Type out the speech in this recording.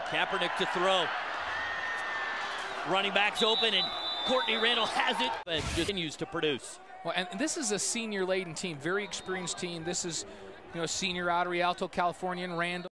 Kaepernick to throw. Running back's open, and Courtney Randall has it, but just continues to produce. Well, and this is a senior-laden team, very experienced team. This is, senior out of Rialto, California, and Randall.